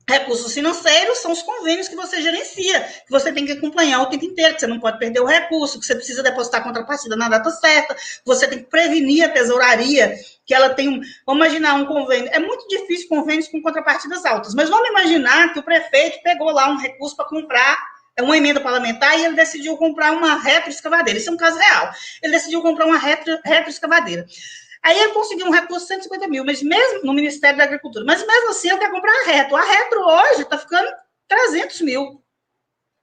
Recursos financeiros são os convênios que você gerencia, que você tem que acompanhar o tempo inteiro, que você não pode perder o recurso, que você precisa depositar a contrapartida na data certa, você tem que prevenir a tesouraria, que ela tem um... Vamos imaginar um convênio. É muito difícil convênios com contrapartidas altas, mas vamos imaginar que o prefeito pegou lá um recurso para comprar uma emenda parlamentar e ele decidiu comprar uma retroescavadeira. Isso é um caso real. Ele decidiu comprar uma retroescavadeira. Aí ele conseguiu um recurso de 150 mil, mas mesmo no Ministério da Agricultura, mas mesmo assim ele quer comprar a retro. A retro hoje está ficando 300 mil.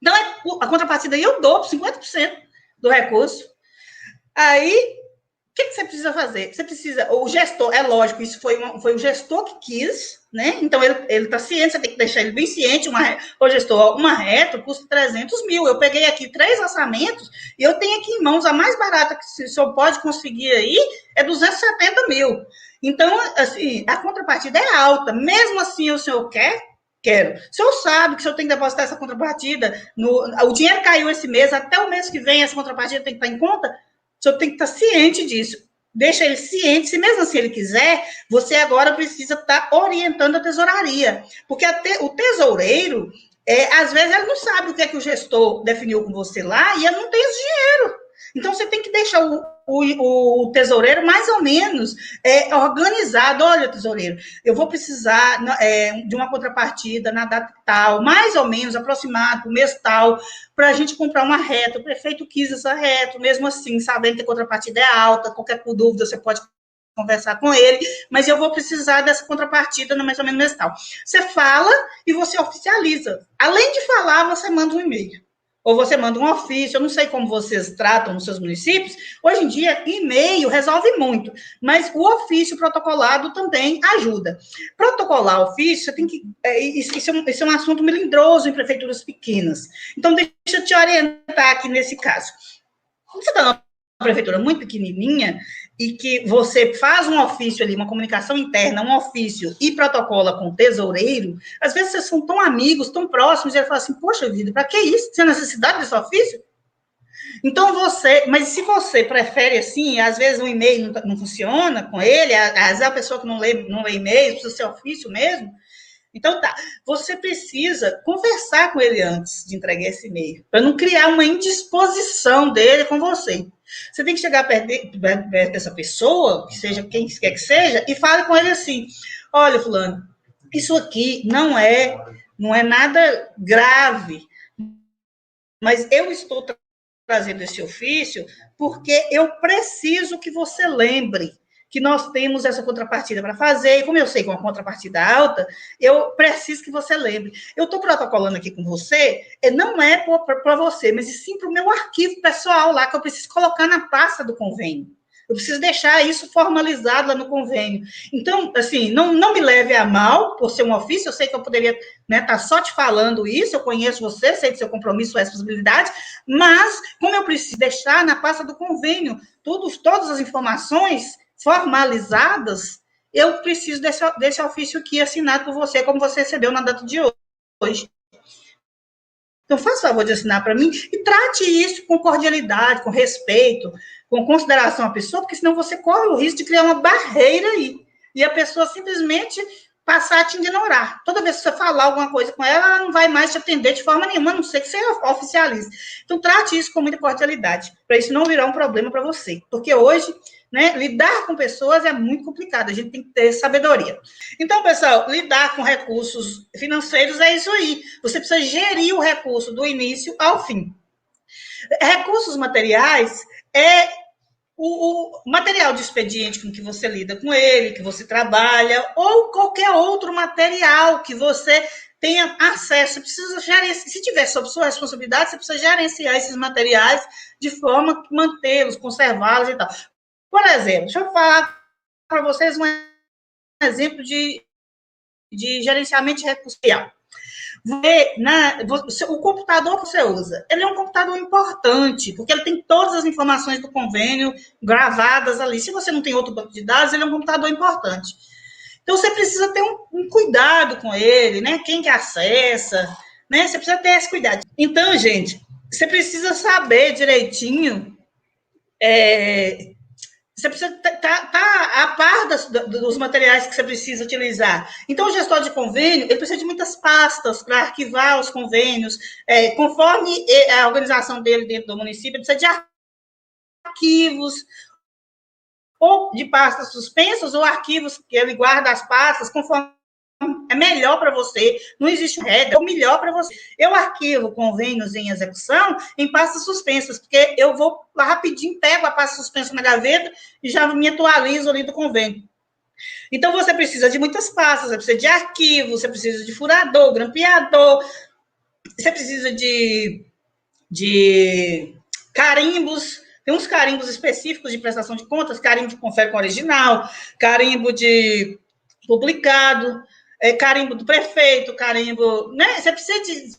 Então, a contrapartida aí eu dou 50% do recurso. Aí, o que você precisa fazer? Você precisa, o gestor, é lógico, isso foi o gestor que quis, né? Então, ele está ciente, você tem que deixar ele bem ciente. O gestor, uma retro custa 300 mil. Eu peguei aqui 3 orçamentos e eu tenho aqui em mãos a mais barata que o senhor pode conseguir aí é 270 mil. Então, assim, a contrapartida é alta. Mesmo assim, o senhor quer? Quero. O senhor sabe que o senhor tem que depositar essa contrapartida, o dinheiro caiu esse mês, até o mês que vem essa contrapartida tem que estar em conta? O senhor tem que estar ciente disso. Deixa ele ciente, se mesmo assim ele quiser, você agora precisa estar orientando a tesouraria. Porque o tesoureiro, às vezes, ele não sabe o que é que o gestor definiu com você lá e ele não tem esse dinheiro. Então, você tem que deixar o tesoureiro mais ou menos organizado. Olha, tesoureiro, eu vou precisar de uma contrapartida na data tal, mais ou menos aproximado, para o mês tal, para a gente comprar uma reta. O prefeito quis essa reta, mesmo assim, sabendo que a contrapartida é alta, qualquer dúvida você pode conversar com ele, mas eu vou precisar dessa contrapartida no mais ou menos mês tal. Você fala e você oficializa. Além de falar, você manda um e-mail. Ou você manda um ofício, eu não sei como vocês tratam nos seus municípios. Hoje em dia, e-mail resolve muito, mas o ofício protocolado também ajuda. Protocolar ofício, você tem que. Isso é um assunto melindroso em prefeituras pequenas. Então, deixa eu te orientar aqui nesse caso. Quando você está numa prefeitura muito pequenininha e que você faz um ofício ali, uma comunicação interna, um ofício e protocola com o tesoureiro, às vezes vocês são tão amigos, tão próximos, e ele fala assim, poxa vida, para que isso? Tem necessidade desse ofício? Então mas se você prefere assim, às vezes o e-mail não funciona com ele, às vezes a pessoa que não lê e-mail, precisa ser ofício mesmo, então tá, você precisa conversar com ele antes de entregar esse e-mail, para não criar uma indisposição dele com você. Você tem que chegar perto dessa pessoa, que seja quem quer que seja, e fale com ele assim: olha, fulano, isso aqui não é nada grave, mas eu estou trazendo esse ofício porque eu preciso que você lembre que nós temos essa contrapartida para fazer, e como eu sei que é uma contrapartida alta, eu preciso que você lembre. Eu estou protocolando aqui com você, não é para você, mas sim para o meu arquivo pessoal lá, que eu preciso colocar na pasta do convênio. Eu preciso deixar isso formalizado lá no convênio. Então, assim, não me leve a mal por ser um ofício, eu sei que eu poderia estar só te falando isso, eu conheço você, sei do seu compromisso, sua responsabilidade, mas como eu preciso deixar na pasta do convênio todas as informações formalizadas, eu preciso desse ofício aqui assinado por você, como você recebeu na data de hoje. Então, faça o favor de assinar para mim e trate isso com cordialidade, com respeito, com consideração à pessoa, porque senão você corre o risco de criar uma barreira aí. E a pessoa simplesmente passar a te ignorar. Toda vez que você falar alguma coisa com ela, ela não vai mais te atender de forma nenhuma, a não ser que você oficialize. Então, trate isso com muita cordialidade, para isso não virar um problema para você. Porque hoje, lidar com pessoas é muito complicado, a gente tem que ter sabedoria. Então, pessoal, lidar com recursos financeiros é isso aí. Você precisa gerir o recurso do início ao fim. Recursos materiais é o material de expediente com que você lida com ele, que você trabalha, ou qualquer outro material que você tenha acesso. Você precisa gerenciar, se tiver sob sua responsabilidade, você precisa gerenciar esses materiais de forma que mantê-los, conservá-los e tal. Por exemplo, deixa eu falar para vocês um exemplo de gerenciamento de recurso material. O computador que você usa, ele é um computador importante, porque ele tem todas as informações do convênio gravadas ali. Se você não tem outro banco de dados, ele é um computador importante. Então, você precisa ter um cuidado com ele, né? Quem que acessa, né? Você precisa ter esse cuidado. Então, gente, você precisa saber direitinho Você precisa tá a par dos materiais que você precisa utilizar. Então, o gestor de convênio, ele precisa de muitas pastas para arquivar os convênios. Conforme a organização dele dentro do município, ele precisa de arquivos, ou de pastas suspensas, ou arquivos que ele guarda as pastas, conforme é melhor para você, não existe regra, é o melhor para você. Eu arquivo convênios em execução em pastas suspensas, porque eu vou lá rapidinho, pego a pasta suspensa na gaveta e já me atualizo ali do convênio. Então, você precisa de muitas pastas, você precisa de arquivo, você precisa de furador, grampeador, você precisa de carimbos, tem uns carimbos específicos de prestação de contas, carimbo de confere com original, carimbo de publicado, carimbo do prefeito, carimbo, né? Você precisa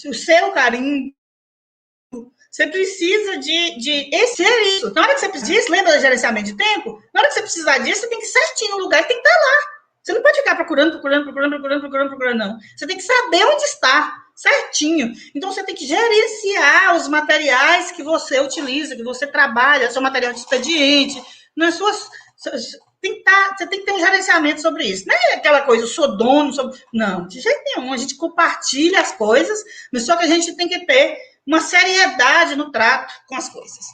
o seu carimbo, você precisa de ser isso. Na hora que você precisa disso, lembra do gerenciamento de tempo? Na hora que você precisar disso, você tem que ir certinho no lugar que tem que estar lá. Você não pode ficar procurando, não. Você tem que saber onde está, certinho. Então, você tem que gerenciar os materiais que você utiliza, que você trabalha, seu material de expediente, nas suas... Você tem que ter um gerenciamento sobre isso. Não é aquela coisa, eu sou dono, não, de jeito nenhum. A gente compartilha as coisas, mas só que a gente tem que ter uma seriedade no trato com as coisas.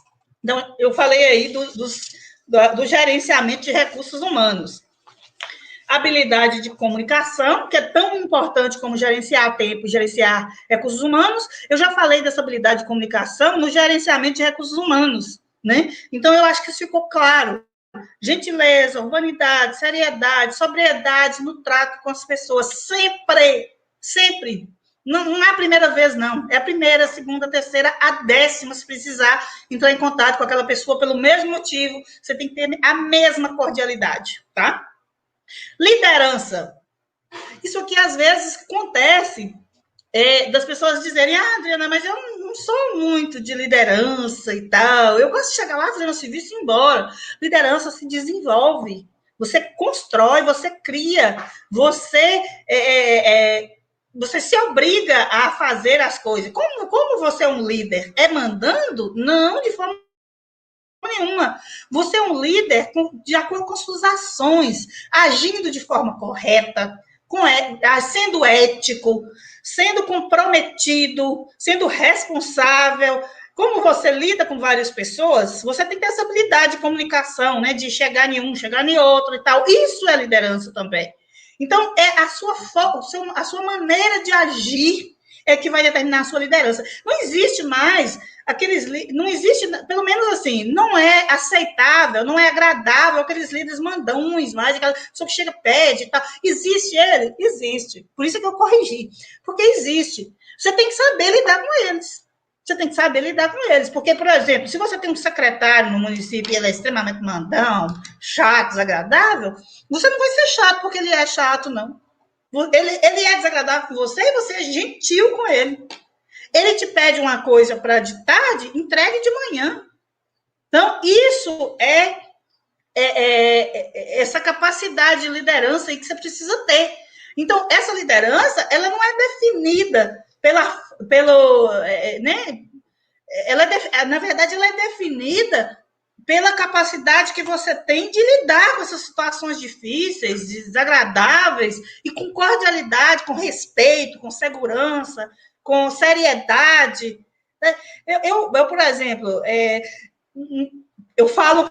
Então, eu falei aí do gerenciamento de recursos humanos. Habilidade de comunicação, que é tão importante como gerenciar tempo, gerenciar recursos humanos. Eu já falei dessa habilidade de comunicação no gerenciamento de recursos humanos, né? Então, eu acho que isso ficou claro. Gentileza, urbanidade, seriedade, sobriedade no trato com as pessoas, sempre, sempre. Não é a primeira vez, não. É a primeira, a segunda, a terceira, a 10ª, se precisar entrar em contato com aquela pessoa pelo mesmo motivo. Você tem que ter a mesma cordialidade, tá? Liderança. Isso aqui, às vezes, acontece das pessoas dizerem, Adriana, mas eu não sou muito de liderança e tal. Eu gosto de chegar lá, fazer meu serviço e ir embora. Liderança se desenvolve. Você constrói, você cria, você se obriga a fazer as coisas. Como você é um líder? É mandando? Não, de forma nenhuma. Você é um líder de acordo com suas ações, agindo de forma correta, sendo ético, sendo comprometido, sendo responsável. Como você lida com várias pessoas, você tem que ter essa habilidade de comunicação, né? De chegar em um, chegar em outro e tal. Isso é liderança também. Então, é a sua maneira de agir que vai determinar a sua liderança. Não existe mais não existe, pelo menos assim, não é aceitável, não é agradável aqueles líderes mandões mais, aquela pessoa que chega, pede e tal. Existe ele? Existe. Por isso que eu corrigi. Porque existe. Você tem que saber lidar com eles. Você tem que saber lidar com eles. Porque, por exemplo, se você tem um secretário no município e ele é extremamente mandão, chato, desagradável, você não vai ser chato porque ele é chato, não. Ele é desagradável com você e você é gentil com ele. Ele te pede uma coisa para de tarde, entregue de manhã. Então, isso essa capacidade de liderança aí que você precisa ter. Então, essa liderança, ela não é definida né? Na verdade, ela é definida pela capacidade que você tem de lidar com essas situações difíceis, desagradáveis, e com cordialidade, com respeito, com segurança, com seriedade. Eu por exemplo, eu falo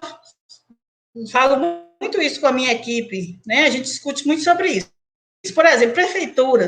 muito isso com a minha equipe, né? A gente discute muito sobre isso. Por exemplo, prefeitura,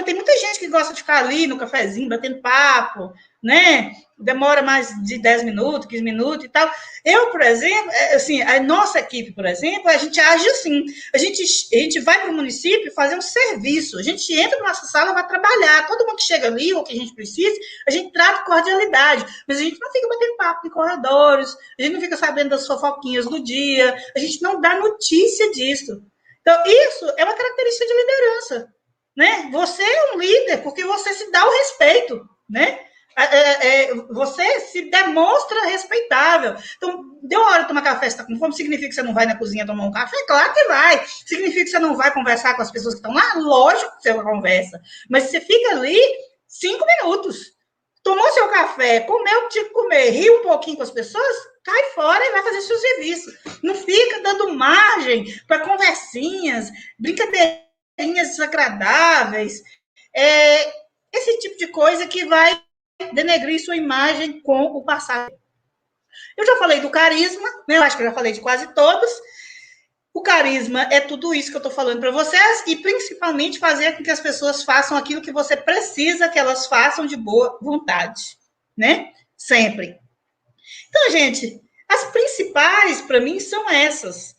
tem muita gente que gosta de ficar ali no cafezinho, batendo papo, né? Demora mais de 10 minutos, 15 minutos e tal. Eu, por exemplo, assim, a nossa equipe, por exemplo, a gente age assim. A gente vai para o município fazer um serviço. A gente entra na nossa sala, vai trabalhar. Todo mundo que chega ali, ou que a gente precisa, a gente trata com cordialidade. Mas a gente não fica batendo papo em corredores, a gente não fica sabendo das fofoquinhas do dia, a gente não dá notícia disso. Então, isso é uma característica de liderança, né? Você é um líder porque você se dá o respeito, né? Você se demonstra respeitável. Então, deu a hora de tomar café, você está com fome, significa que você não vai na cozinha tomar um café? Claro que vai. Significa que você não vai conversar com as pessoas que estão lá? Lógico que você conversa. Mas você fica ali 5 minutos. Tomou seu café, comeu o que tinha que comer, riu um pouquinho com as pessoas, cai fora e vai fazer seu serviço. Não fica dando margem para conversinhas, brincadeirinhas desagradáveis, esse tipo de coisa que vai denegrir sua imagem com o passado. Eu já falei do carisma, né? Eu acho que eu já falei de quase todos. O carisma é tudo isso que eu estou falando para vocês e principalmente fazer com que as pessoas façam aquilo que você precisa que elas façam de boa vontade, né? Sempre. Então, gente, as principais para mim são essas.